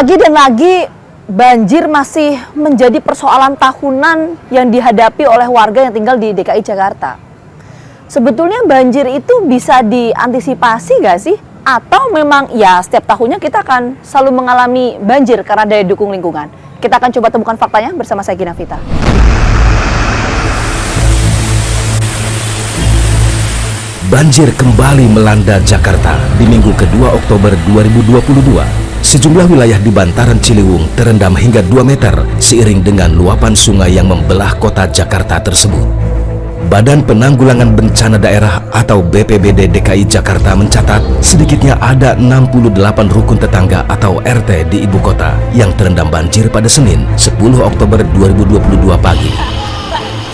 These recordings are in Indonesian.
Lagi dan lagi banjir masih menjadi persoalan tahunan yang dihadapi oleh warga yang tinggal di DKI Jakarta. Sebetulnya banjir itu bisa diantisipasi nggak sih? Atau memang ya setiap tahunnya kita akan selalu mengalami banjir karena daya dukung lingkungan? Kita akan coba temukan faktanya bersama saya Gina Vita. Banjir kembali melanda Jakarta di minggu kedua Oktober 2022. Sejumlah wilayah di bantaran Ciliwung terendam hingga 2 meter seiring dengan luapan sungai yang membelah kota Jakarta tersebut. Badan Penanggulangan Bencana Daerah atau BPBD DKI Jakarta mencatat sedikitnya ada 68 rukun tetangga atau RT di ibu kota yang terendam banjir pada Senin 10 Oktober 2022 pagi.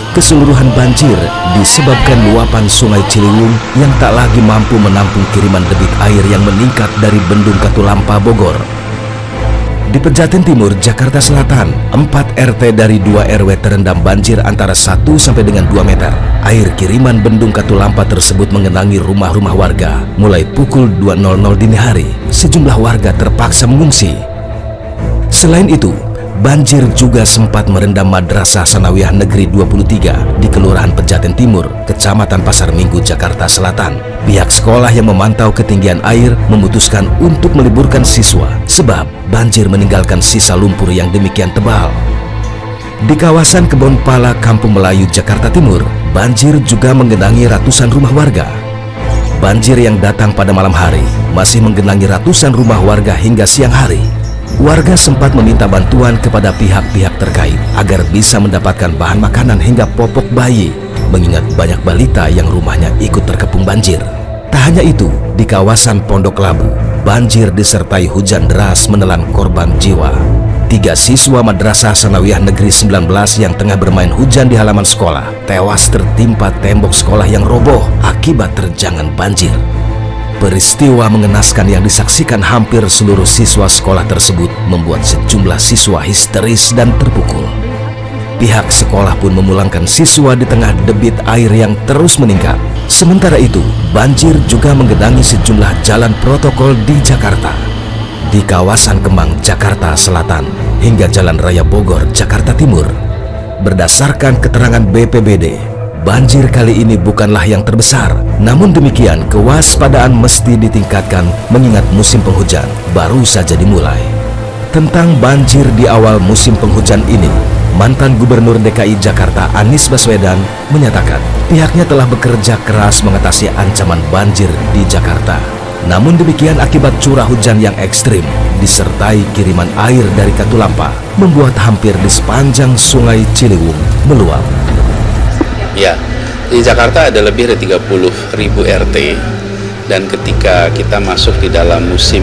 Keseluruhan banjir disebabkan luapan sungai Ciliwung yang tak lagi mampu menampung kiriman debit air yang meningkat dari Bendung Katulampa, Bogor. Di Pejaten Timur, Jakarta Selatan, 4 RT dari 2 RW terendam banjir antara 1 sampai dengan 2 meter. Air kiriman Bendung Katulampa tersebut mengenangi rumah-rumah warga. Mulai pukul 2.00 dini hari, sejumlah warga terpaksa mengungsi. Selain itu, banjir juga sempat merendam Madrasah Sanawiyah Negeri 23 di Kelurahan Pejaten Timur, Kecamatan Pasar Minggu, Jakarta Selatan. Pihak sekolah yang memantau ketinggian air memutuskan untuk meliburkan siswa sebab banjir meninggalkan sisa lumpur yang demikian tebal. Di kawasan Kebon Pala, Kampung Melayu, Jakarta Timur, banjir juga menggenangi ratusan rumah warga. Banjir yang datang pada malam hari masih menggenangi ratusan rumah warga hingga siang hari. Warga sempat meminta bantuan kepada pihak-pihak terkait agar bisa mendapatkan bahan makanan hingga popok bayi, mengingat banyak balita yang rumahnya ikut terkepung banjir. Tak hanya itu, di kawasan Pondok Labu, banjir disertai hujan deras menelan korban jiwa. 3 siswa Madrasah Sanawiyah Negeri 19 yang tengah bermain hujan di halaman sekolah tewas tertimpa tembok sekolah yang roboh akibat terjangan banjir. Peristiwa mengenaskan yang disaksikan hampir seluruh siswa sekolah tersebut membuat sejumlah siswa histeris dan terpukul. Pihak sekolah pun memulangkan siswa di tengah debit air yang terus meningkat. Sementara itu, banjir juga menggenangi sejumlah jalan protokol di Jakarta. Di kawasan Kemang, Jakarta Selatan, hingga Jalan Raya Bogor, Jakarta Timur. Berdasarkan keterangan BPBD, banjir kali ini bukanlah yang terbesar. Namun demikian, kewaspadaan mesti ditingkatkan mengingat musim penghujan baru saja dimulai. Tentang banjir di awal musim penghujan ini, mantan Gubernur DKI Jakarta Anies Baswedan menyatakan pihaknya telah bekerja keras mengatasi ancaman banjir di Jakarta. Namun demikian, akibat curah hujan yang ekstrim disertai kiriman air dari Katulampa membuat hampir di sepanjang sungai Ciliwung meluap. Ya, di Jakarta ada lebih dari 30.000 RT, dan ketika kita masuk di dalam musim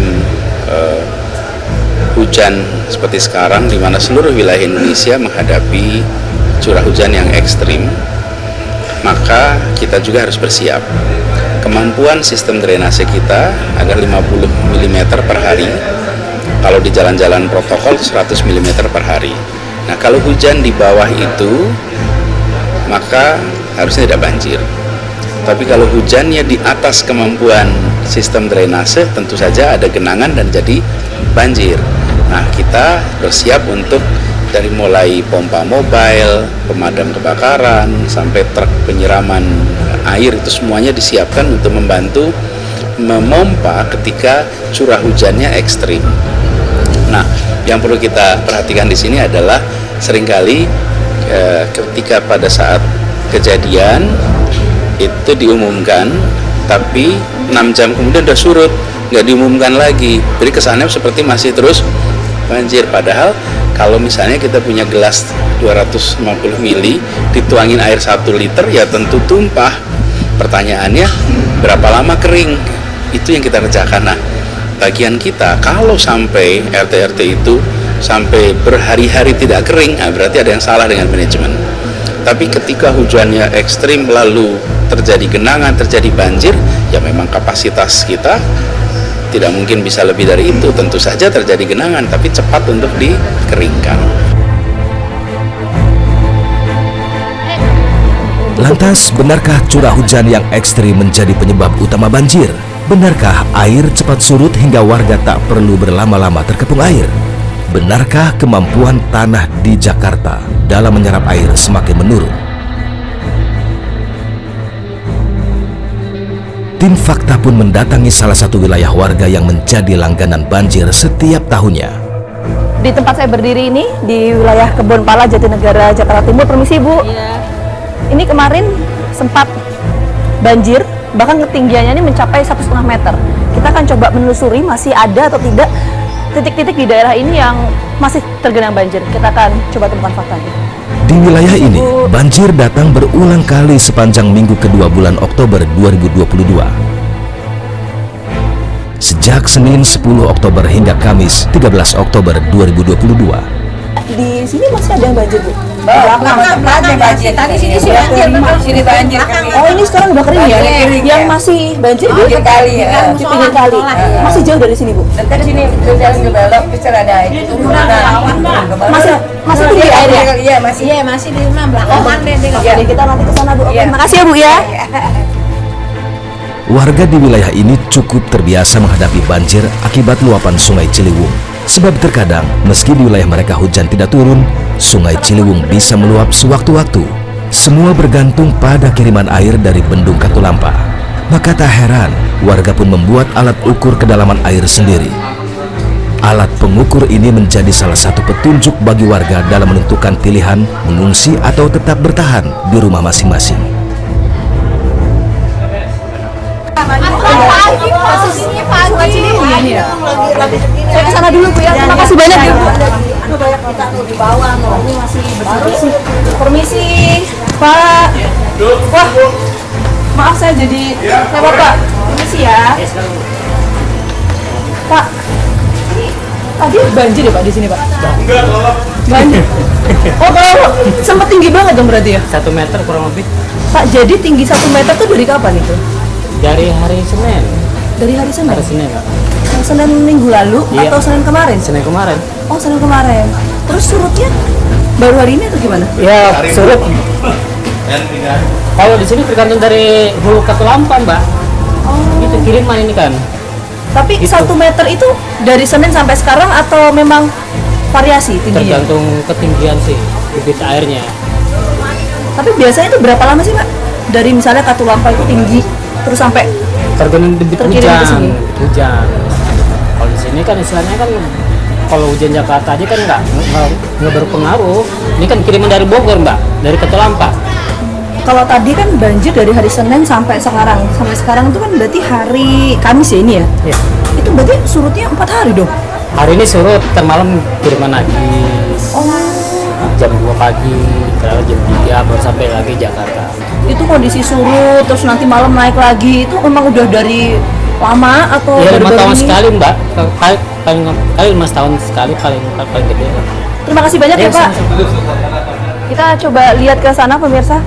hujan seperti sekarang, di mana seluruh wilayah Indonesia menghadapi curah hujan yang ekstrim, maka kita juga harus bersiap. Kemampuan sistem drainase kita ada 50 mm per hari, kalau di jalan-jalan protokol 100 mm per hari. Nah, kalau hujan di bawah itu, maka harusnya tidak banjir. Tapi kalau hujannya di atas kemampuan sistem drainase, tentu saja ada genangan dan jadi banjir. Nah, kita bersiap untuk dari mulai pompa mobile, pemadam kebakaran, sampai truk penyiraman air, itu semuanya disiapkan untuk membantu memompa ketika curah hujannya ekstrim. Nah, yang perlu kita perhatikan di sini adalah seringkali ketika pada saat kejadian itu diumumkan, tapi 6 jam kemudian udah surut, nggak diumumkan lagi. Jadi kesannya seperti masih terus banjir. Padahal kalau misalnya kita punya gelas 250 ml, dituangin air 1 liter, ya tentu tumpah. Pertanyaannya, berapa lama kering? Itu yang kita kerjakan. Nah, bagian kita, kalau sampai RT-RT itu sampai berhari-hari tidak kering, nah berarti ada yang salah dengan manajemen. Tapi ketika hujannya ekstrim lalu terjadi genangan, terjadi banjir, ya memang kapasitas kita tidak mungkin bisa lebih dari itu. Tentu saja terjadi genangan, tapi cepat untuk dikeringkan. Lantas, benarkah curah hujan yang ekstrim menjadi penyebab utama banjir? Benarkah air cepat surut hingga warga tak perlu berlama-lama terkepung air? Benarkah kemampuan tanah di Jakarta dalam menyerap air semakin menurun? Tim Fakta pun mendatangi salah satu wilayah warga yang menjadi langganan banjir setiap tahunnya. Di tempat saya berdiri ini, di wilayah Kebonpala, Jatinegara, Jakarta Timur. Permisi Bu. Iya. Ini kemarin sempat banjir, bahkan ketinggiannya ini mencapai 1,5 meter. Kita akan coba menelusuri masih ada atau tidak titik-titik di daerah ini yang masih tergenang banjir. Kita akan coba temukan faktanya. Di wilayah ini, banjir datang berulang kali sepanjang minggu kedua bulan Oktober 2022. Sejak Senin 10 Oktober hingga Kamis 13 Oktober 2022. Di sini masih ada yang banjir Bu? Belakang banjir. Tadi sini sini banjir. Oh ini sekarang udah kering ya? Kering, Yang ya. masih banjir Bu? Di kali ya. Di pinggir kali. Masih jauh dari sini Bu? Dari sini jalan ke belok bisa ada itu. Masih tinggi airnya? Iya, masih di rumah belakangan deh. Oke, kita nanti ke sana Bu. Oke, makasih ya Bu ya. Warga di wilayah ini cukup terbiasa menghadapi banjir akibat luapan Sungai Ciliwung. Sebab terkadang, meski di wilayah mereka hujan tidak turun, Sungai Ciliwung bisa meluap sewaktu-waktu. Semua bergantung pada kiriman air dari Bendung Katulampa. Maka tak heran, warga pun membuat alat ukur kedalaman air sendiri. Alat pengukur ini menjadi salah satu petunjuk bagi warga dalam menentukan pilihan mengungsi atau tetap bertahan di rumah masing-masing. Posisinya pagi. Iya. Saya ke sana dulu Bu ya. Terima kasih banyak ya Bu. Banyak kita tuh di bawah tuh. Ini masih bersih. Permisi Pak. Wah, maaf saya jadi lewat Pak. Permisi ya. Pak, tadi banjir ya Pak di sini Pak? Banjir. Oh kalau sempat tinggi banget dong berarti ya? 1 meter kurang lebih Pak, jadi tinggi 1 meter tuh dari kapan itu? dari hari Senin. Dari hari Senin? Hari Senin, Pak. Senin minggu lalu Iya. atau Senin kemarin? Senin kemarin. Oh Senin kemarin. Terus surutnya baru hari ini atau gimana? Ya, surut. Kalau di sini tergantung dari hulu Katulampa, Mbak. Oh. Itu kiriman ini kan. Tapi 1 meter itu dari Senin sampai sekarang atau memang variasi tingginya? Tergantung ketinggian sih debit airnya. Tapi biasanya itu berapa lama sih Pak? Dari misalnya Katulampa itu tinggi terus sampai Tergantung debit Terkirim ke hujan. sini. Hujan. Kalau di sini kan istilahnya kan kalau hujan Jakarta aja kan nggak berpengaruh. Ini kan kiriman dari Bogor, Mbak, dari Katulampa. kalau tadi kan banjir dari hari Senin sampai sekarang. Sampai sekarang itu kan berarti hari Kamis ya ini ya? Ya. Itu berarti surutnya 4 hari dong? Hari ini surut, termalam kiriman lagi. Oh. Jam 2 pagi, terus jam 3 baru sampai lagi Jakarta. Itu kondisi surut terus nanti malam naik lagi itu memang udah dari lama atau Ya 5 baru-baru tahun ini? sekali, Mbak. Paling 5 tahun sekali paling gede. Terima kasih banyak ya, Ya, Pak. sama-sama. Kita coba lihat ke sana pemirsa.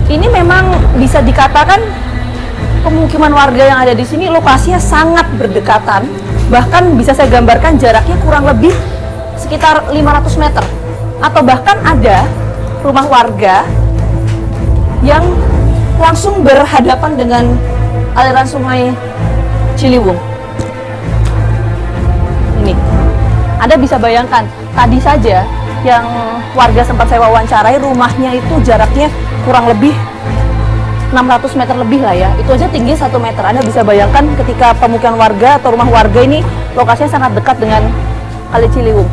Ini memang bisa dikatakan pemukiman warga yang ada di sini lokasinya sangat berdekatan. Bahkan bisa saya gambarkan jaraknya kurang lebih sekitar 500 meter. Atau bahkan ada rumah warga yang langsung berhadapan dengan aliran sungai Ciliwung. Ini, Anda bisa bayangkan, tadi saja yang warga sempat saya wawancarai, rumahnya itu jaraknya kurang lebih 600 meter lebih lah ya. Itu aja tinggi 1 meter. Anda bisa bayangkan ketika pemukiman warga atau rumah warga ini lokasinya sangat dekat dengan Kali Ciliwung.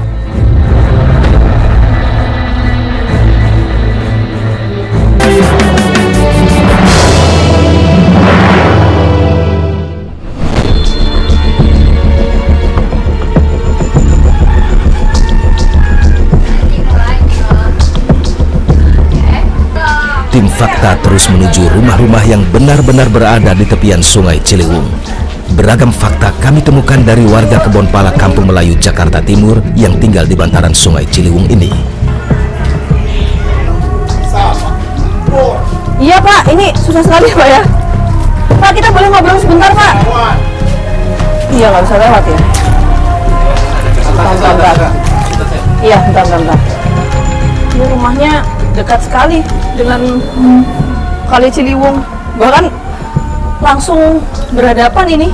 Tim Fakta terus menuju rumah-rumah yang benar-benar berada di tepian Sungai Ciliwung. Beragam fakta kami temukan dari warga Kebonpala, Kampung Melayu, Jakarta Timur yang tinggal di bantaran Sungai Ciliwung ini. Iya Pak, ini susah sekali Pak ya. Pak, kita boleh ngobrol sebentar Pak? Iya, nggak bisa lewat ya. Bentar. Iya, bentar. Ini rumahnya dekat sekali dengan Kali Ciliwung. Bahkan langsung berhadapan ini.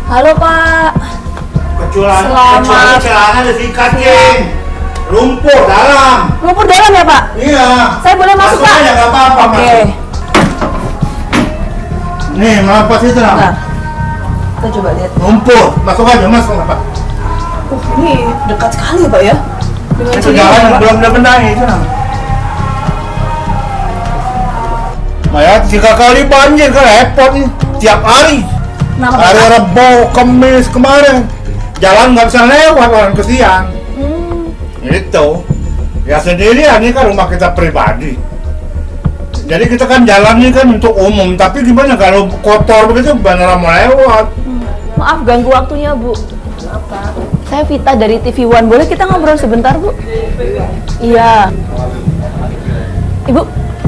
Halo Pak. Selamat. Celana disikat, Cing. Lumpur dalam. Lumpur dalam ya Pak? Iya. Saya boleh masuk Pak? aja, nggak apa-apa. Oke. Masuk. Nih, melepas itu nah. Nah, kita coba lihat. Lumpur, masuk aja, masuk nggak Pak? Ini dekat sekali ya Pak ya? Dengan Itu Ciliwung, jalan ya, Pak? belum ada benahi itu nah. Maya 3 kali banjir kan repot nih, tiap hari. Kenapa Hari Pak? Rebo, Kamis kemarin, jalan nggak bisa lewat orang kesian. Itu, ya sendirian ini kan rumah kita pribadi. Jadi kita kan jalannya kan untuk umum, tapi gimana kalau kotor begitu beneran mau lewat. Maaf ganggu waktunya Bu. Saya Vita dari TV One, boleh kita ngobrol sebentar Bu? Iya. Ibu,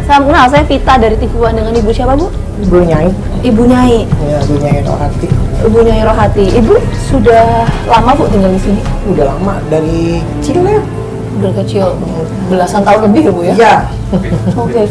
salam kenal, saya Vita dari TV One, dengan Ibu siapa Bu? Ibu Nyai, Ibu Nyai. ya Ibu Nyai Rohati. Ibu Nyai Rohati. Ibu sudah lama Bu tinggal di sini? Udah lama dari kecil ya. Udah kecil, belasan tahun lebih ya Bu ya? Iya. Oke.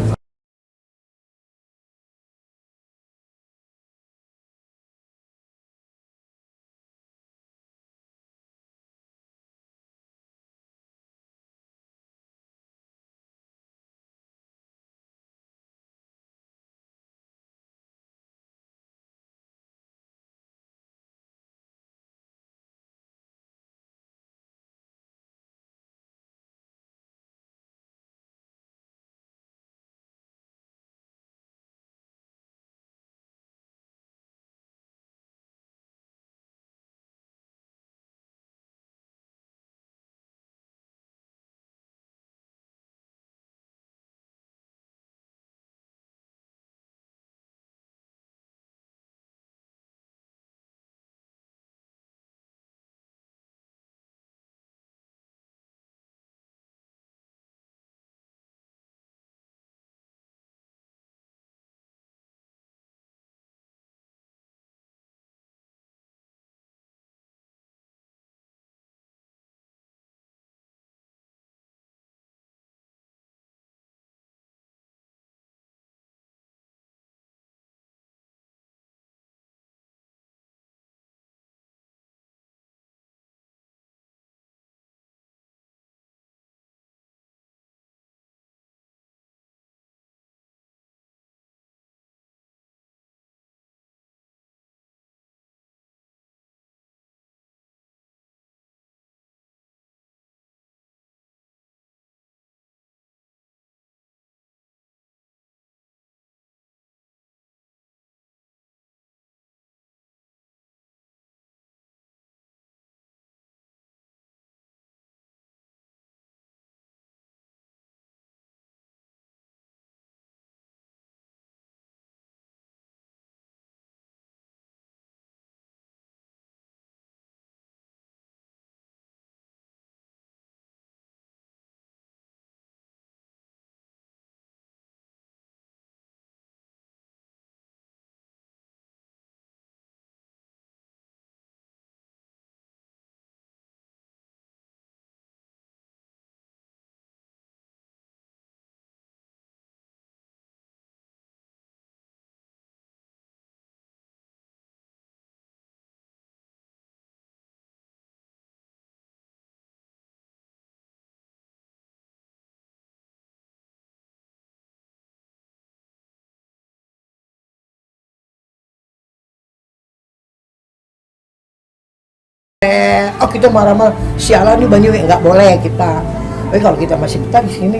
Oh kita marah-marah, sialan nih banjir nggak boleh kita. Tapi kalau kita masih betah di sini,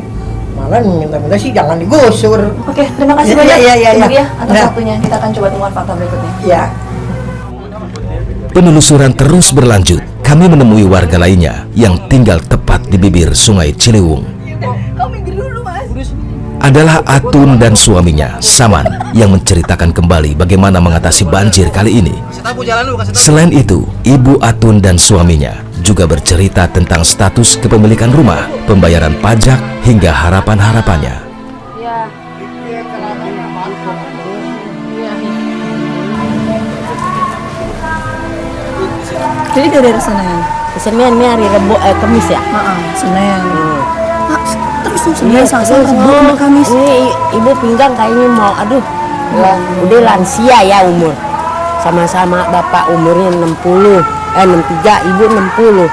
malah minta-minta sih jangan digusur. Oke, terima kasih Iya, banyak iya, iya, Ibu iya. ya atas Nah. waktunya. Kita akan coba temuan fakta berikutnya. Ya. Penelusuran terus berlanjut. Kami menemui warga lainnya yang tinggal tepat di bibir Sungai Ciliwung. Adalah Atun dan suaminya, Saman, yang menceritakan kembali bagaimana mengatasi banjir kali ini. Selain itu, Ibu Atun dan suaminya juga bercerita tentang status kepemilikan rumah, pembayaran pajak, hingga harapan-harapannya. Jadi dari Senin. Senin ini hari Rebo, Kamis ya? Senin. Terus Iya, Selasa, Rabu, sama Kamis. Ini ibu pinggang kayaknya mau, aduh, udah lansia ya umur. Sama-sama bapak umurnya 60. 63, ibu 60.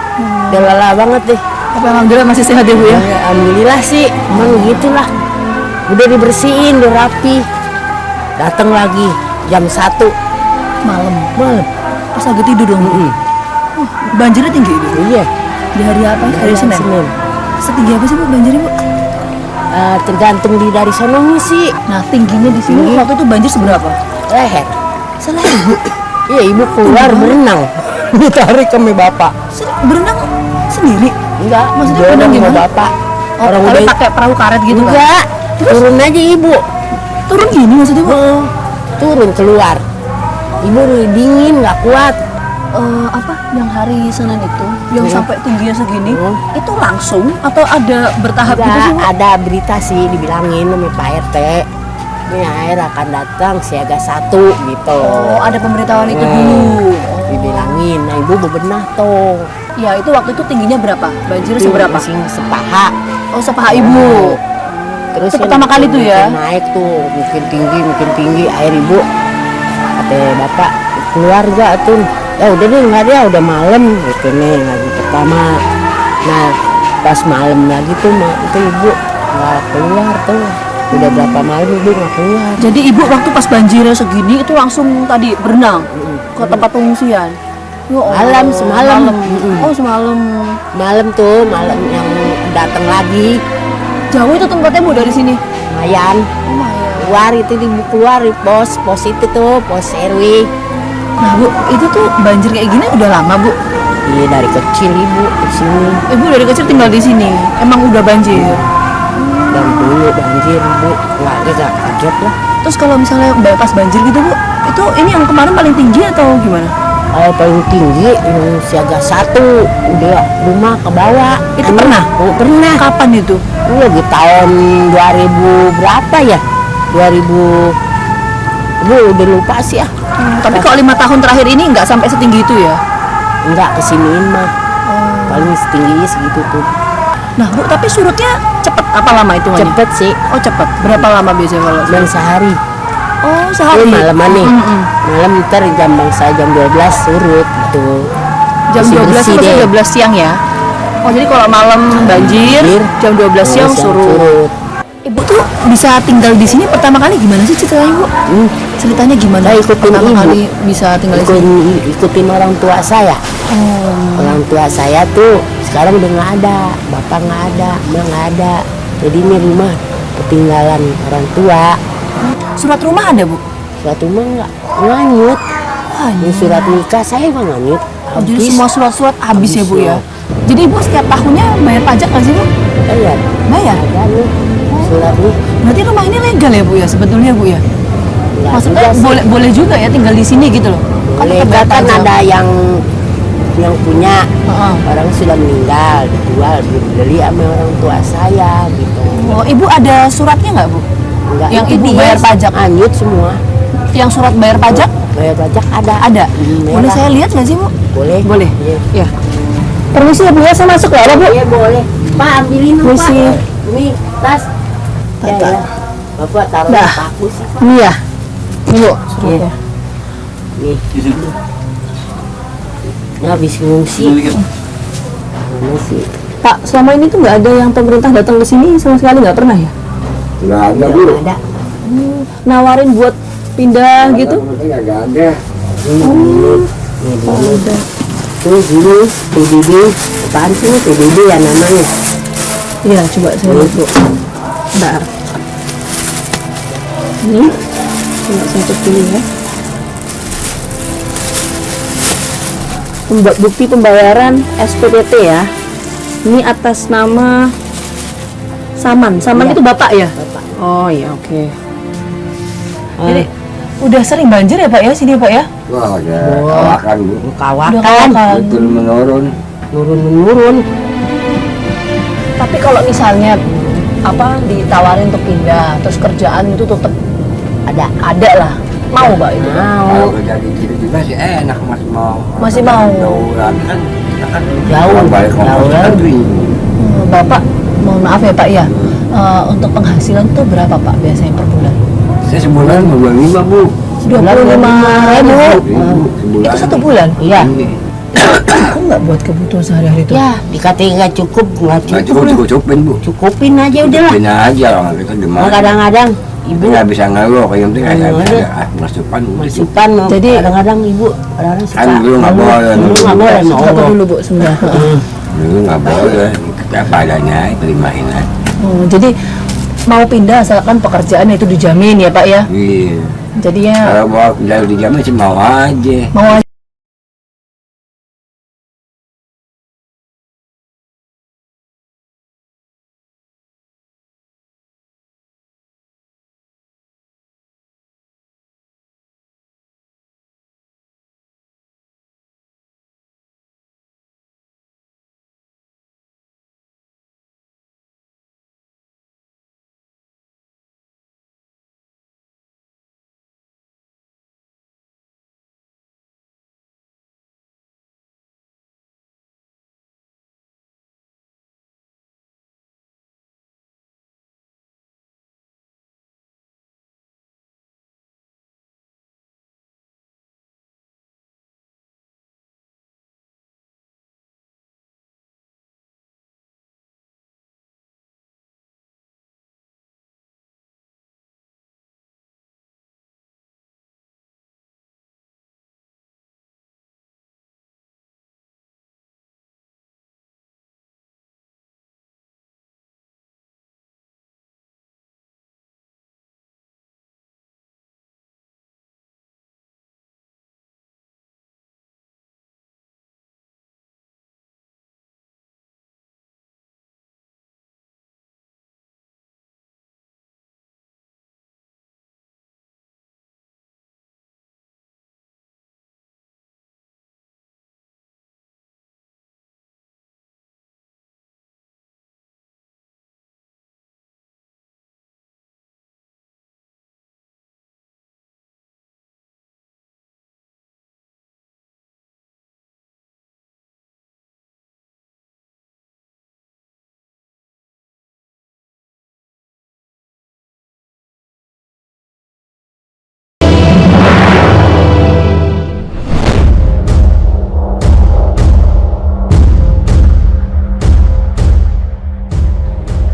Udah lelah banget deh. Tapi alhamdulillah masih sehat ya Bu ya. Ya, alhamdulillah sih, emang gitulah. Udah dibersihin, udah rapi. Datang lagi jam 1 Malam. malam. Pas lagi tidur dong Bu. Banjirnya tinggi itu. Iya, Di hari apa? Hari Senin. Setinggi apa sih Bu banjirnya Bu? Tergantung dari sononya sih. Nah tingginya di sini waktu itu banjir seberapa? Leher. Selain Bu. Iya, ibu keluar berenang. Ditarik sama bapak. Berenang sendiri. Enggak, Maksudnya dorong berenang sama gimana? bapak. Orang udah pakai perahu karet gitu kan? enggak. Turun aja ibu. Turun gini maksudnya Bu? Turun keluar. Ibu dingin nggak kuat. Apa yang hari Senin itu yang Iya. sampai tingginya segini Hmm. itu langsung atau ada bertahap gitu sih Bu? Ada berita sih dibilangin sama Pak RT. Ini air akan datang siaga 1 gitu. Oh ada pemberitahuan itu dulu. Dibilangin. Nah ibu bebenah tuh. Ya itu waktu itu tingginya berapa? Banjirnya seberapa? Masih sepaha. Oh sepaha Ibu. Terus Itu kan pertama kali tuh ya? naik tuh makin tinggi air ibu. Kata bapak keluarga tuh. Ya udah deh nggak ada udah malam gitu nih lagi pertama. Nah pas malam lagi tuh itu ibu nggak keluar tuh. Udah berapa malam ibu nggak keluar. Jadi Ibu waktu pas banjirnya segini itu langsung tadi berenang ke tempat pengungsian. Ya Allah. Malam, semalam. Oh semalam. Malam tuh malam yang datang lagi Jauh itu tempatnya Bu dari sini? Mayan keluar itu ibu keluar di pos itu tuh pos RW. Nah Bu, itu tuh banjir kayak gini udah lama Bu? Iya dari kecil ibu di sini. Ibu dari kecil tinggal di sini, emang udah banjir. Dan dulu banjir bu, keluarga gak kaget lah. Terus kalau misalnya pas banjir gitu Bu, itu ini yang kemarin paling tinggi atau gimana? Kalau paling tinggi yang siaga 1 udah rumah ke bawah. Itu pernah? Oh, pernah. Kapan itu? Lagi tahun 2000 berapa ya? 2000 bu udah lupa sih ya. Tapi kalau 5 tahun terakhir ini nggak sampai setinggi itu ya? Enggak kesiniin mah. Paling setingginya segitu tuh. Nah Bu, tapi surutnya cepet apa lama itu? Cepet sih. Oh cepet. Berapa lama biasanya kalau? Dan sehari. Oh sehari. Malaman nih. Mm-mm. Malam ntar jam bangsa jam 12 surut gitu. Jam 12 Bersih-bersih itu deh. 12 siang ya? Oh jadi kalau malam banjir, jam 12 siang surut. Ibu tuh bisa tinggal di sini pertama kali gimana sih ceritanya Bu? Ceritanya gimana? Saya ikutin pertama ibu. kali bisa tinggal di sini. Ikutin orang tua saya. Orang tua saya tuh sekarang udah nggak ada, bapak nggak ada, emak nggak ada. Jadi ini rumah ketinggalan orang tua. Surat rumah ada Bu? Surat rumah nggak nganyut. Ini surat nikah saya mah nganyut. Oh, jadi semua surat-surat habis ya Bu ya? Jadi Ibu setiap tahunnya bayar pajak nggak sih Bu? Bayar. Bayar? Ada nih surat nih. Berarti rumah ini legal ya Bu ya sebetulnya Bu ya? Nggak Maksudnya juga sih. boleh juga ya tinggal di sini gitu loh? Boleh, tetap bayar kan pajak. ada yang punya. Heeh. Orang sudah meninggal, dijual, dibeli sama orang tua saya gitu. Oh Ibu ada suratnya nggak Bu? Enggak, Yang itu Ibu dia bayar pajak? anyut semua. Yang surat bayar pajak? Bayar pajak ada. Ada. Merah. Boleh saya lihat nggak sih Bu? Boleh. Boleh. Iya. Ya. Permisi ya Bu ya, saya masuk ya Bu. Iya boleh. Pak ambilin Pak. Permisi. Ini tas. Ya, Tas. ya. Bapak taruh Dah. di paku sih. Ini ya. Ini Bu. Iya. Nih. Ini habis ngungsi. Ngungsi. Pak, selama ini tuh nggak ada yang pemerintah datang ke sini sama sekali nggak pernah ya? Nggak ada bu. Nggak ada. Nawarin buat pindah gitu? Nggak ada. Ini dulu. Tuh dulu PBB. Apaan sih ini PBB ya namanya? Iya, coba saya lihat Bu. Bentar. Ini, coba saya cek dulu ya. Bukti pembayaran SPPT ya. Ini atas nama Saman. Saman Iya. itu Bapak ya? Bapak. Oh iya, oke. Jadi udah sering banjir ya Pak ya sini Pak ya? Wah, ada kawakan bu. Udah Kawakan. kawakan. Betul menurun. Nurun-menurun. Tapi kalau misalnya apa ditawarin untuk pindah terus kerjaan itu tetap ada lah. Mau Pak itu? Kalau kerja di sini juga sih enak Masih mau. Jauhan kan kita kan Jauh. orang balik Jauh. ngomong negeri. Bapak, mohon maaf ya Pak ya. Untuk penghasilan tuh berapa Pak biasanya per bulan? Saya sebulan 25 bu. 25.000. Sebulan. Itu 1 bulan? Iya. Cukup nggak buat kebutuhan sehari-hari itu? Ya dikatain nggak cukup, nggak Nggak cukup lah. cukupin Bu. Cukupin aja udah lah. Cukupin aja lah kita Nah, gimana. kadang-kadang ibu Nggak bisa ngeluh, yang penting ada Ada. masukan. masukan, Jadi- kadang-kadang ibu kadang-kadang suka Kan dulu nggak ngeluh. boleh, Dulu nggak boleh sama Apa Allah. dulu Bu sebenarnya? Dulu nggak boleh, apa adanya, terimain aja. Oh, jadi mau pindah asalkan pekerjaan itu dijamin ya Pak ya. Iya. Jadinya Kalau mau dari di jam sih mau aja. mau aja.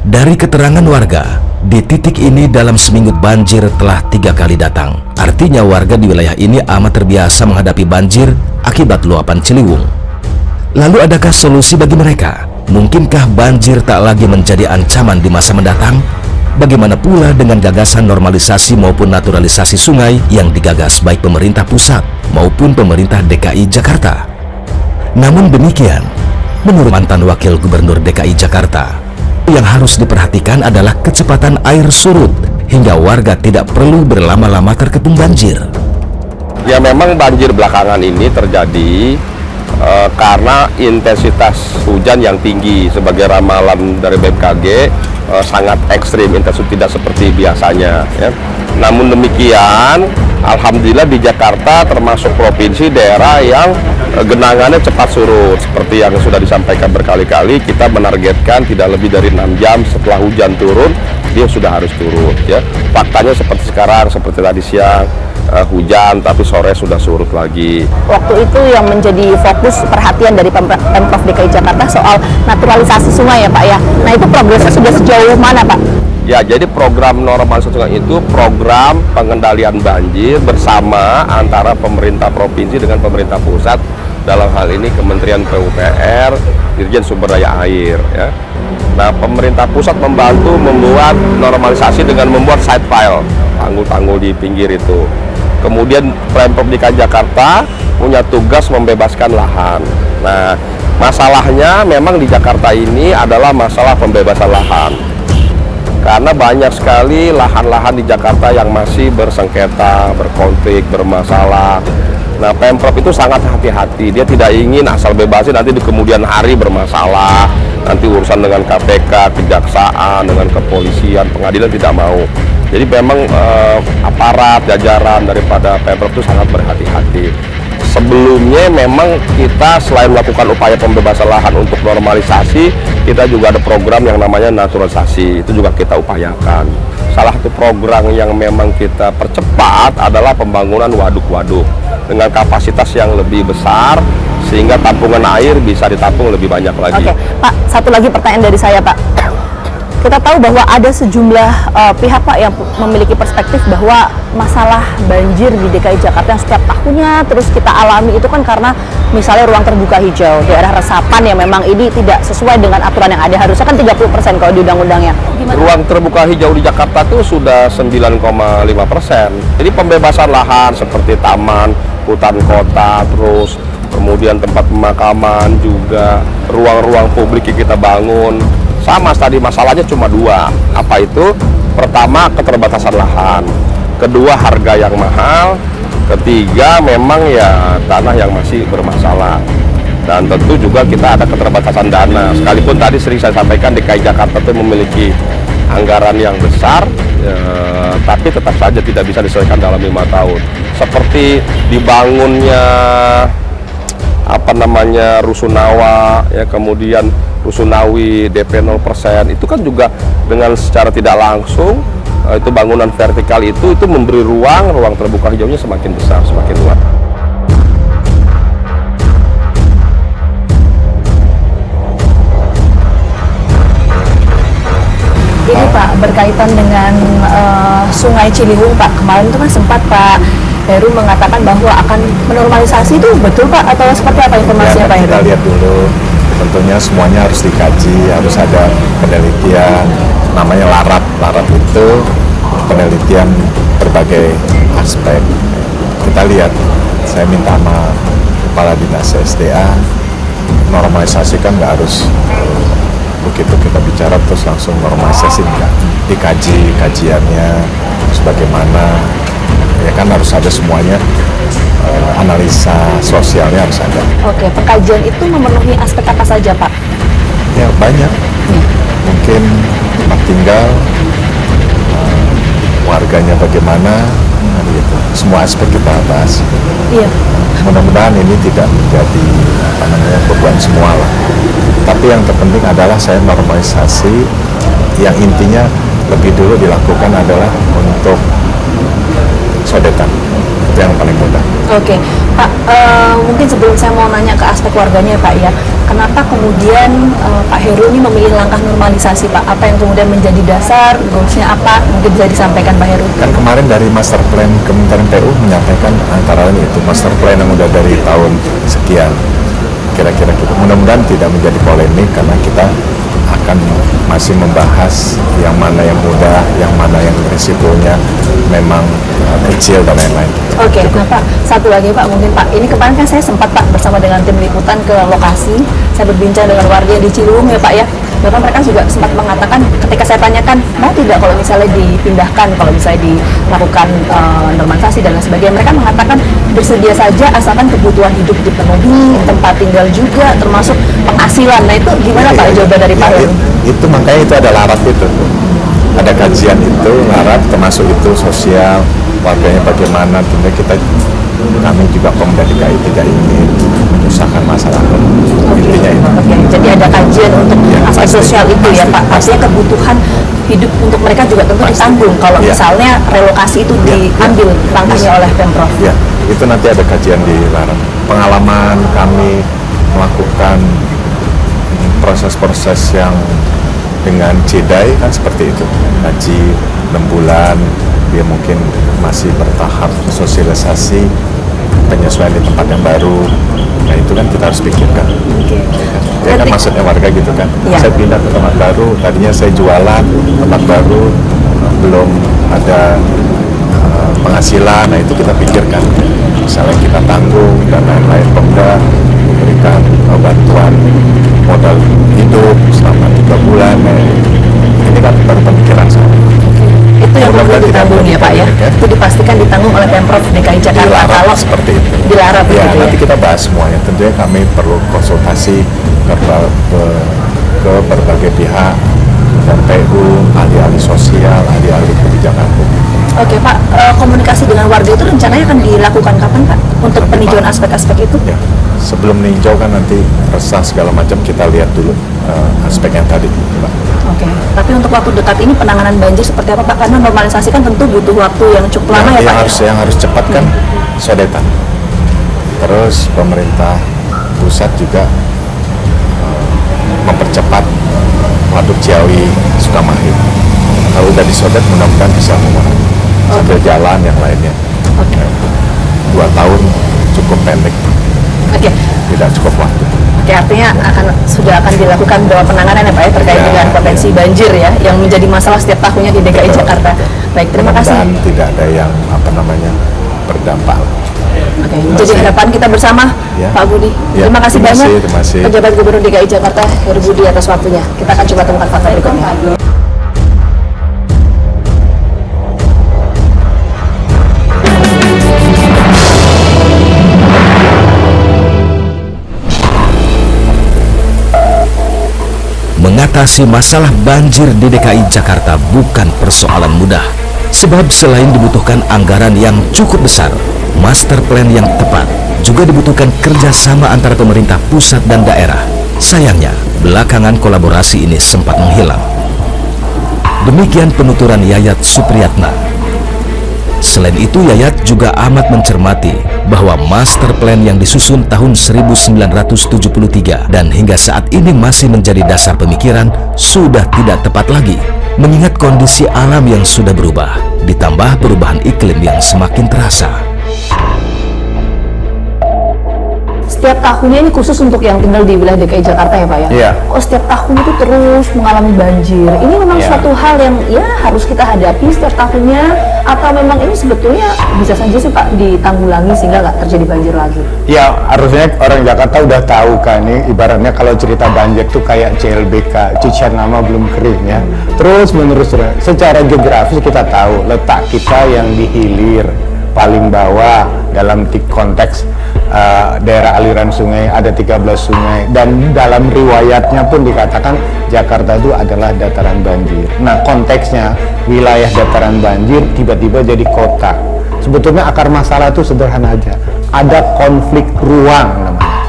Dari keterangan warga, di titik ini dalam seminggu banjir telah 3 kali datang. Artinya warga di wilayah ini amat terbiasa menghadapi banjir akibat luapan Ciliwung. Lalu adakah solusi bagi mereka? Mungkinkah banjir tak lagi menjadi ancaman di masa mendatang? Bagaimana pula dengan gagasan normalisasi maupun naturalisasi sungai yang digagas baik pemerintah pusat maupun pemerintah DKI Jakarta? Namun demikian, menurut mantan Wakil Gubernur DKI Jakarta, yang harus diperhatikan adalah kecepatan air surut hingga warga tidak perlu berlama-lama terkepung banjir. Ya memang banjir belakangan ini terjadi karena intensitas hujan yang tinggi. Sebagai ramalan dari BMKG sangat ekstrim, intensitas tidak seperti biasanya ya. Namun demikian, alhamdulillah di Jakarta termasuk provinsi daerah yang genangannya cepat surut. Seperti yang sudah disampaikan berkali-kali, kita menargetkan tidak lebih dari 6 jam setelah hujan turun dia sudah harus turun ya. Faktanya seperti sekarang, seperti tadi siang hujan tapi sore sudah surut lagi. Waktu itu yang menjadi fokus perhatian dari Pemprov DKI Jakarta soal naturalisasi sungai ya Pak ya. Nah itu progresnya sudah sejauh mana Pak? Ya, jadi program normalisasi sungai itu program pengendalian banjir bersama antara pemerintah provinsi dengan pemerintah pusat. Dalam hal ini Kementerian PUPR, Dirjen Sumber Daya Air ya. Nah, pemerintah pusat membantu membuat normalisasi dengan membuat site file, tanggul-tanggul di pinggir itu. Kemudian Pemprov DKI Jakarta punya tugas membebaskan lahan. Nah, masalahnya memang di Jakarta ini adalah masalah pembebasan lahan. Karena banyak sekali lahan-lahan di Jakarta yang masih bersengketa, berkonflik, bermasalah. Nah, Pemprov itu sangat hati-hati. Dia tidak ingin asal bebasin nanti di kemudian hari bermasalah. Nanti urusan dengan KPK, kejaksaan, dengan kepolisian, pengadilan tidak mau. Jadi memang aparat, jajaran daripada Pemprov itu sangat berhati-hati. Sebelumnya memang kita selain melakukan upaya pembebasan lahan untuk normalisasi, kita juga ada program yang namanya naturalisasi, itu juga kita upayakan. Salah satu program yang memang kita percepat adalah pembangunan waduk-waduk dengan kapasitas yang lebih besar sehingga tampungan air bisa ditampung lebih banyak lagi. Oke, Pak, satu lagi pertanyaan dari saya, Pak. Kita tahu bahwa ada sejumlah pihak, Pak, yang memiliki perspektif bahwa masalah banjir di DKI Jakarta yang setiap tahunnya terus kita alami itu kan karena misalnya ruang terbuka hijau, daerah resapan yang memang ini tidak sesuai dengan aturan yang ada, harusnya kan 30% kalau di undang-undangnya. Ruang terbuka hijau di Jakarta itu sudah 9,5%. Jadi pembebasan lahan seperti taman, hutan kota, terus kemudian tempat pemakaman juga, ruang-ruang publik yang kita bangun. Sama tadi masalahnya cuma dua. Apa itu? Pertama, keterbatasan lahan. Kedua, harga yang mahal. Ketiga, memang ya tanah yang masih bermasalah. Dan tentu juga kita ada keterbatasan dana. Sekalipun tadi sering saya sampaikan DKI Jakarta itu memiliki anggaran yang besar, tapi tetap saja tidak bisa diselesaikan dalam 5 tahun. Seperti dibangunnya Rusunawa, ya, kemudian Rusunawi DP 0%, itu kan juga dengan secara tidak langsung itu bangunan vertikal itu memberi ruang terbuka hijaunya semakin besar, semakin luas. Ini Pak, berkaitan dengan Sungai Ciliwung, Pak, kemarin itu kan sempat Pak Heru mengatakan bahwa akan menormalisasi, itu betul Pak atau seperti apa informasinya Pak Heru? Kita lihat dulu, tentunya semuanya harus dikaji, harus ada penelitian, namanya LARAP. LARAP itu penelitian berbagai aspek. Kita lihat, saya minta sama Kepala Dinas SDA, normalisasi kan nggak harus begitu kita bicara terus langsung normalisasi, enggak. Dikaji kajiannya sebagaimana, ya kan harus ada semuanya, analisa sosialnya harus ada. Oke, pengkajian itu memenuhi aspek apa saja Pak? Ya banyak, mungkin tempat tinggal, warganya bagaimana, gitu. Semua aspek kita bahas. Iya. Mudah-mudahan ini tidak menjadi beban semua lah. Tapi yang terpenting adalah saya normalisasi, yang intinya lebih dulu dilakukan adalah untuk sodetan, itu yang paling mudah. Oke, Pak, mungkin sebelum saya mau nanya ke aspek warganya Pak ya, kenapa kemudian Pak Heru ini memilih langkah normalisasi Pak? Apa yang kemudian menjadi dasar, goalsnya apa? Mungkin bisa disampaikan Pak Heru. Kan kemarin dari Master Plan Kementerian PU menyampaikan antara lain itu Master Plan yang udah dari tahun sekian, kira-kira gitu. Mudah-mudahan tidak menjadi polemik karena kita akan masih membahas yang mana yang mudah, yang mana yang risikonya memang kecil dan lain-lain. Oke, nah Pak, satu lagi Pak, mungkin Pak, ini kemarin kan saya sempat Pak bersama dengan tim liputan ke lokasi, saya berbincang dengan warga di Ciliwung ya Pak ya, bahkan mereka juga sempat mengatakan ketika saya tanyakan mau tidak kalau misalnya dipindahkan, kalau misalnya dilakukan normalisasi dan lain sebagainya, mereka mengatakan bersedia saja asalkan kebutuhan hidup dipenuhi, tempat tinggal juga, termasuk penghasilan. Nah itu gimana Pak jawaban dari Pak Heru? Itu makanya itu ada LARAP itu, ada kajian itu LARAP, termasuk itu sosial warganya bagaimana. Tentunya kami juga Pemda DKI tidak ingin menyusahkan masyarakat. Intinya itu. Oke, jadi ada kajian untuk aspek sosial itu ya Pak. Artinya kebutuhan hidup untuk mereka juga tentu ditanggung kalau misalnya relokasi itu diambil langkahnya oleh Pemprov. Ya, itu nanti ada kajian di LARAP. Pengalaman kami melakukan proses-proses yang dengan JEDAI kan seperti itu, haji 6 bulan, dia mungkin masih bertahap sosialisasi, penyesuaian di tempat yang baru. Nah itu kan kita harus pikirkan. Ya kan maksudnya warga gitu kan, saya pindah ke tempat baru, tadinya saya jualan, tempat baru belum ada penghasilan, nah itu kita pikirkan. Misalnya kita tanggung dan lain-lain, Pemda memberikan bantuan modal hidup selama 3 bulan. Ini kan baru pemikiran saya. Itu yang perlu ditanggung ya Pak ya? Itu dipastikan ditanggung oleh Pemprov DKI Jakarta. Dilarang kalau seperti itu. Dilarang ya, begitu nanti kita bahas semuanya. Tentunya kami perlu konsultasi ke berbagai pihak, dan PU, ahli-ahli sosial, ahli-ahli kebijakan publik. Oke Pak, komunikasi dengan warga itu rencananya akan dilakukan kapan Pak? Untuk peninjauan aspek-aspek itu? Ya, sebelum meninjau kan nanti resah segala macam kita lihat dulu aspek yang tadi Pak. Oke, tapi untuk waktu dekat ini penanganan banjir seperti apa Pak? Karena normalisasi kan tentu butuh waktu yang cukup lama ya Pak. Yang harus cepat kan sodetan. Terus pemerintah pusat juga mempercepat Waduk Ciawi Sukamahi. Kalau udah disodet mudah-mudahan bisa mengurangi. Sambil jalan yang lainnya. 2 tahun cukup pendek. Oke. Tidak cukup waktu. Oke, artinya sudah akan dilakukan beberapa penanganan ya Pak ya terkait dengan potensi banjir ya yang menjadi masalah setiap tahunnya di DKI Jakarta. Baik, terima kasih. Dan tidak ada yang berdampak. Oke, jadi harapan kita bersama ya. Pak Budi. Ya, terima kasih banyak terima kasih. Pejabat Gubernur DKI Jakarta Heru Budi atas waktunya. Kita akan coba temukan fakta berikutnya. Mengatasi masalah banjir di DKI Jakarta bukan persoalan mudah. Sebab selain dibutuhkan anggaran yang cukup besar, master plan yang tepat, juga dibutuhkan kerjasama antara pemerintah pusat dan daerah. Sayangnya, belakangan kolaborasi ini sempat menghilang. Demikian penuturan Yayat Supriyatna. Selain itu, Yayat juga amat mencermati bahwa master plan yang disusun tahun 1973 dan hingga saat ini masih menjadi dasar pemikiran sudah tidak tepat lagi, mengingat kondisi alam yang sudah berubah, ditambah perubahan iklim yang semakin terasa. Setiap tahunnya ini khusus untuk yang tinggal di wilayah DKI Jakarta ya Pak ya? Iya. Oh, setiap tahun itu terus mengalami banjir. Ini memang suatu hal yang ya harus kita hadapi setiap tahunnya, atau memang ini sebetulnya bisa saja sih Pak ditanggulangi sehingga nggak terjadi banjir lagi? Ya, harusnya orang Jakarta udah tahu kan, ini ibaratnya kalau cerita banjir tuh kayak CLBK, cucian lama belum kering ya. Terus menerus, secara geografis kita tahu letak kita yang di hilir paling bawah dalam konteks daerah aliran sungai ada 13 sungai, dan dalam riwayatnya pun dikatakan Jakarta itu adalah dataran banjir. Nah, konteksnya wilayah dataran banjir tiba-tiba jadi kota. Sebetulnya akar masalah itu sederhana aja, ada konflik ruang namanya.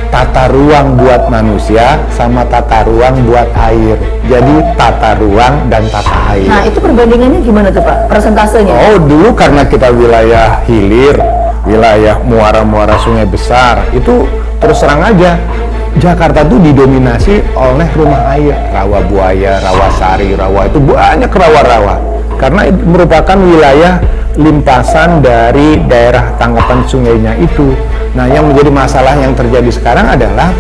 Tata ruang buat manusia sama tata ruang buat air. Jadi tata ruang dan tata air. Nah, itu perbandingannya gimana tuh Pak? Persentasenya? Oh, dulu karena kita wilayah hilir, wilayah muara-muara sungai besar, itu terus terang aja Jakarta tuh didominasi oleh rumah air, rawa buaya, rawa sari, rawa itu banyak rawa-rawa. Karena itu merupakan wilayah limpasan dari daerah tangkapan sungainya itu. Nah, yang menjadi masalah yang terjadi sekarang adalah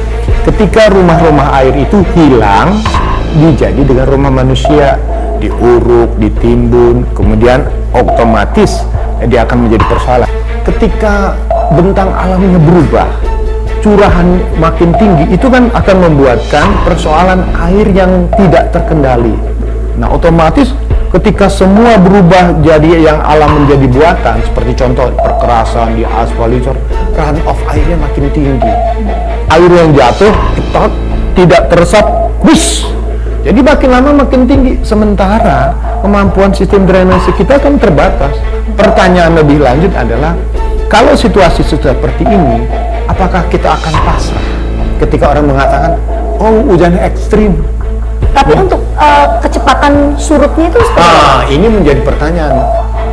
ketika rumah-rumah air itu hilang, dijadi dengan rumah manusia, diuruk, ditimbun, kemudian otomatis dia akan menjadi persoalan. Ketika bentang alamnya berubah, curahan makin tinggi, itu kan akan membuatkan persoalan air yang tidak terkendali. Nah, otomatis ketika semua berubah jadi yang alam menjadi buatan, seperti contoh perkerasan di aspal itu, run off airnya makin tinggi. Air yang jatuh tidak teresap, bus. Jadi makin lama makin tinggi. Sementara kemampuan sistem drainase kita kan terbatas. Pertanyaan lebih lanjut adalah, kalau situasi seperti ini, apakah kita akan pasrah ketika orang mengatakan, oh hujan ekstrim? Tapi untuk kecepatan surutnya itu seperti apa? Ini menjadi pertanyaan.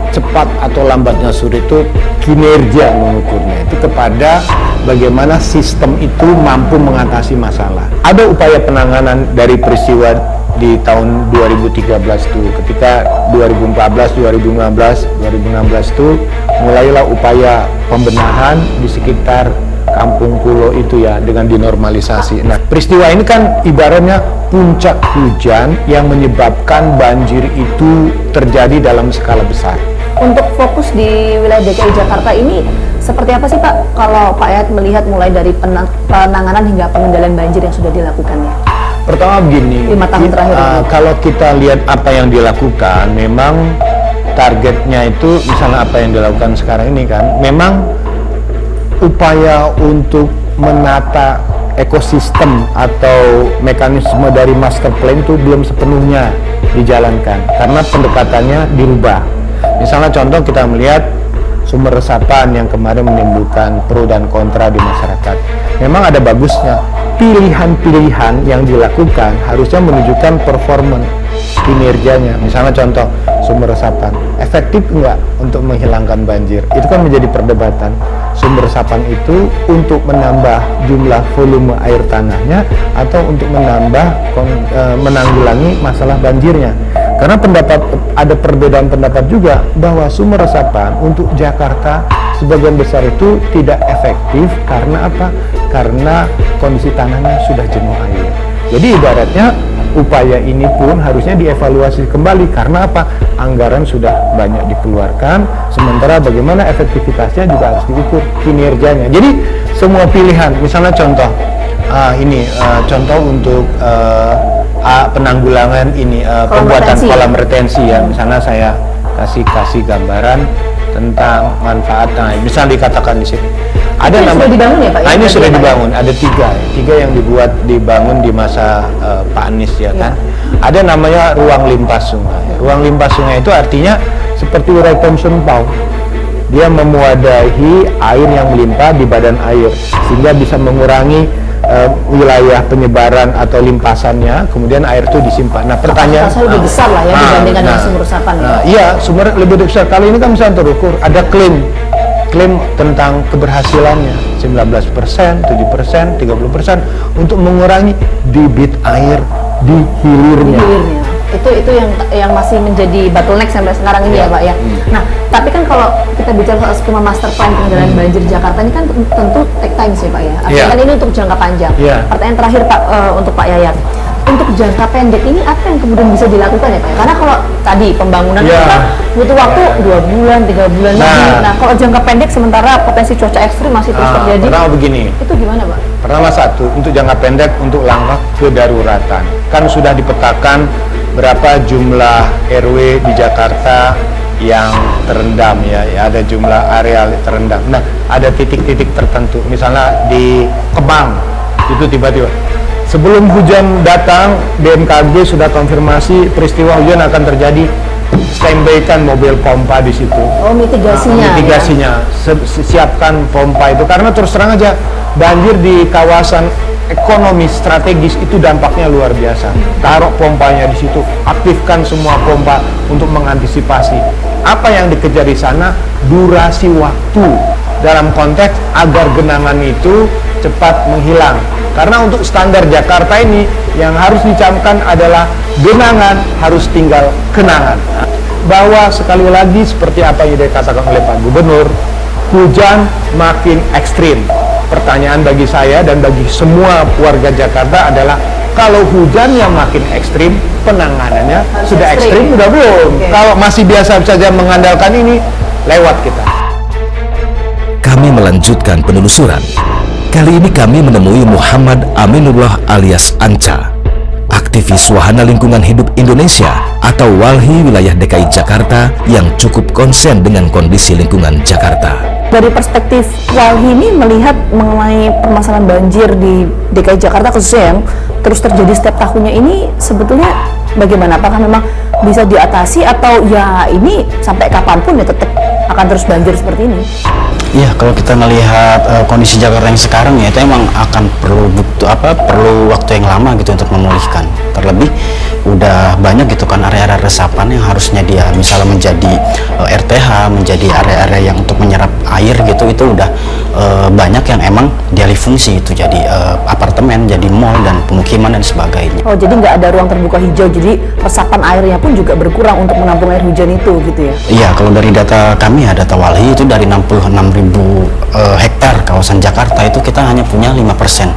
Cepat atau lambatnya surut itu kinerja mengukurnya itu kepada bagaimana sistem itu mampu mengatasi masalah. Ada upaya penanganan dari peristiwa di tahun 2013 itu, ketika 2014, 2015, 2016 itu mulailah upaya pembenahan di sekitar Kampung Pulo itu ya, dengan dinormalisasi. Nah, peristiwa ini kan ibaratnya puncak hujan yang menyebabkan banjir itu terjadi dalam skala besar. Untuk fokus di wilayah DKI Jakarta ini seperti apa sih Pak, kalau Pak Yayat melihat mulai dari penanganan hingga pengendalian banjir yang sudah dilakukannya? Pertama begini, 5 tahun terakhir kalau kita lihat apa yang dilakukan, memang targetnya itu misalnya apa yang dilakukan sekarang ini kan, memang upaya untuk menata ekosistem atau mekanisme dari master plan itu belum sepenuhnya dijalankan karena pendekatannya dirubah. Misalnya contoh kita melihat sumber resapan yang kemarin menimbulkan pro dan kontra di masyarakat. Memang ada bagusnya, pilihan-pilihan yang dilakukan harusnya menunjukkan performa kinerjanya. Misalnya contoh sumber resapan, efektif enggak untuk menghilangkan banjir? Itu kan menjadi perdebatan. sumber resapan itu untuk menambah jumlah volume air tanahnya atau untuk menanggulangi masalah banjirnya. Karena ada perbedaan pendapat juga bahwa sumber resapan untuk Jakarta sebagian besar itu tidak efektif. Karena apa? Karena kondisi tanahnya sudah jenuh air. Jadi ibaratnya upaya ini pun harusnya dievaluasi kembali. Karena apa? Anggaran sudah banyak dikeluarkan, sementara bagaimana efektivitasnya juga harus diukur kinerjanya. Jadi semua pilihan, misalnya contoh contoh untuk penanggulangan ini pembuatan kolam retensi ya. Misalnya saya kasih gambaran tentang manfaat. Nah, misal dikatakan di sini ada nama sudah dibangun ya Pak? Nah, ini sudah dibangun. Ada tiga yang dibangun di masa Pak Anies ya kan. Ada namanya ruang limpah sungai. Ruang limpah sungai itu artinya seperti retention pond. Dia memuadahi air yang melimpah di badan air sehingga bisa mengurangi wilayah penyebaran atau limpasannya, kemudian air itu disimpan. Nah, pertanyaan lebih besar lah ya dibandingkan dengan sumber resapan ya. Iya, sumber lebih besar. Kali ini kan bisa terukur, ada klaim tentang keberhasilannya 19%, 7%, 30% untuk mengurangi debit air di hilirnya. Itu yang masih menjadi bottleneck sampai sekarang ini ya Pak ya. Nah, tapi kan kalau kita bicara soal skema master plan pengendalian banjir Jakarta ini kan tentu take time sih Pak ya. Artinya kan ini untuk jangka panjang. Pertanyaan terakhir Pak untuk Pak Yayat. Untuk jangka pendek ini apa yang kemudian bisa dilakukan ya Pak? Karena kalau tadi pembangunan itu kan butuh waktu 2 bulan, 3 bulan lagi. Nah, kalau jangka pendek sementara potensi cuaca ekstrim masih terus terjadi. Pertama begini. Itu gimana Pak? Pertama satu, untuk jangka pendek untuk langkah kedaruratan. Kan sudah dipetakan berapa jumlah RW di Jakarta yang terendam ya, ada jumlah areal terendam. Nah, ada titik-titik tertentu, misalnya di Kemang itu tiba-tiba sebelum hujan datang BMKG sudah konfirmasi peristiwa hujan akan terjadi, standby-kan mobil pompa di situ. Oh, mitigasinya. Mitigasinya, siapkan pompa itu karena terus terang aja banjir di kawasan ekonomi strategis itu dampaknya luar biasa. Taruh pompanya di situ, aktifkan semua pompa untuk mengantisipasi. Apa yang dikejar di sana? Durasi waktu dalam konteks agar genangan itu cepat menghilang. Karena untuk standar Jakarta ini yang harus dicamkan adalah genangan harus tinggal kenangan. Bahwa sekali lagi seperti apa yang dikatakan oleh Pak Gubernur, hujan makin ekstrim. Pertanyaan bagi saya dan bagi semua warga Jakarta adalah kalau hujan yang makin ekstrim, penanganannya sudah ekstrim udah belum? Kalau masih biasa saja mengandalkan ini, lewat kita. Kami melanjutkan penelusuran. Kali ini kami menemui Muhammad Aminullah alias Anca, aktivis Wahana Lingkungan Hidup Indonesia atau WALHI wilayah DKI Jakarta yang cukup konsen dengan kondisi lingkungan Jakarta. Dari perspektif WALHI ini melihat mengenai permasalahan banjir di DKI Jakarta khususnya yang terus terjadi setiap tahunnya ini sebetulnya bagaimana? Apakah memang bisa diatasi atau ya ini sampai kapanpun ya tetap akan terus banjir seperti ini? Iya, kalau kita melihat kondisi Jakarta yang sekarang ya itu emang akan perlu waktu yang lama gitu untuk memulihkan. Terlebih udah banyak gitu kan area-area resapan yang harusnya dia misalnya menjadi RTH, menjadi area-area yang untuk menyerap air gitu, itu udah banyak yang emang dialih fungsi itu jadi apartemen, jadi mall dan pemukiman dan sebagainya. Oh, jadi nggak ada ruang terbuka hijau, jadi resapan airnya pun juga berkurang untuk menampung air hujan itu gitu ya? Iya, kalau dari data kami ya, data WALHI itu dari 66.000 hektar kawasan Jakarta itu kita hanya punya 5%.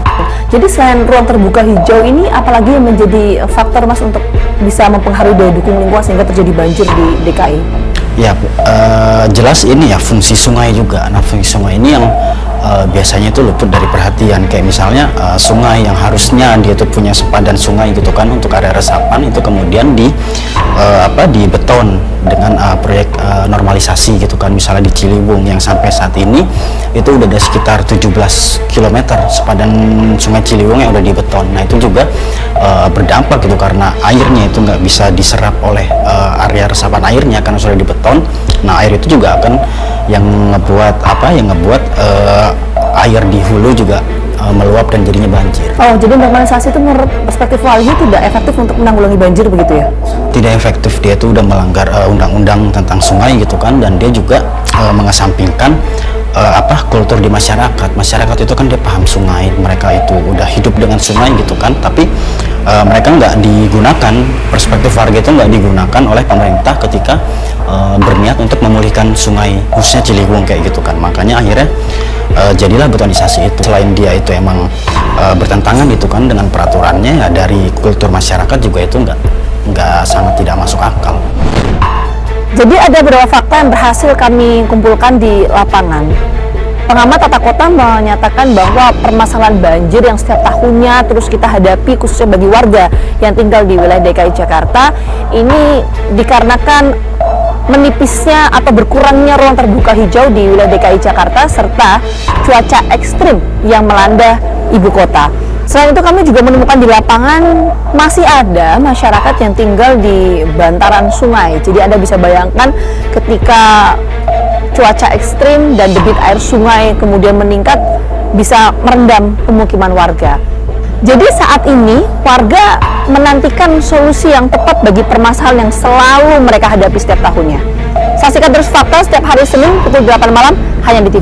Jadi selain ruang terbuka hijau ini, apalagi yang menjadi faktor Mas untuk bisa mempengaruhi daya dukung lingkungan sehingga terjadi banjir di DKI? Ya, jelas ini ya fungsi sungai juga. Nah, fungsi sungai ini yang biasanya itu luput dari perhatian. Kayak misalnya sungai yang harusnya dia itu punya sepadan sungai gitu kan untuk area resapan, itu kemudian dibeton dengan proyek normalisasi gitu kan. Misalnya di Ciliwung yang sampai saat ini itu udah ada sekitar 17 km sepadan sungai Ciliwung yang udah dibeton. Nah, itu juga berdampak gitu karena airnya itu nggak bisa diserap oleh area resapan airnya karena sudah dibeton. Nah, air itu juga akan yang ngebuat air di hulu juga meluap dan jadinya banjir. Oh, jadi normalisasi itu menurut perspektif WALHI tidak efektif untuk menanggulangi banjir begitu ya? Tidak efektif, dia itu udah melanggar undang-undang tentang sungai gitu kan, dan dia juga mengesampingkan kultur di masyarakat. Masyarakat itu kan dia paham sungai, mereka itu udah hidup dengan sungai gitu kan, tapi mereka nggak digunakan, perspektif warga itu nggak digunakan oleh pemerintah ketika berniat untuk memulihkan sungai, khususnya Ciliwung kayak gitu kan. Makanya akhirnya jadilah betonisasi itu. Selain dia itu emang bertentangan itu kan dengan peraturannya, ya dari kultur masyarakat juga itu nggak sangat tidak masuk akal. Jadi ada beberapa fakta yang berhasil kami kumpulkan di lapangan. Pengamat tata kota menyatakan bahwa permasalahan banjir yang setiap tahunnya terus kita hadapi, khususnya bagi warga yang tinggal di wilayah DKI Jakarta, ini dikarenakan menipisnya atau berkurangnya ruang terbuka hijau di wilayah DKI Jakarta serta cuaca ekstrim yang melanda ibu kota. Selain itu kami juga menemukan di lapangan masih ada masyarakat yang tinggal di bantaran sungai. Jadi Anda bisa bayangkan ketika cuaca ekstrim dan debit air sungai kemudian meningkat bisa merendam pemukiman warga. Jadi saat ini warga menantikan solusi yang tepat bagi permasalahan yang selalu mereka hadapi setiap tahunnya. Saksikan terus Fakta setiap hari Senin pukul 8 malam hanya di TV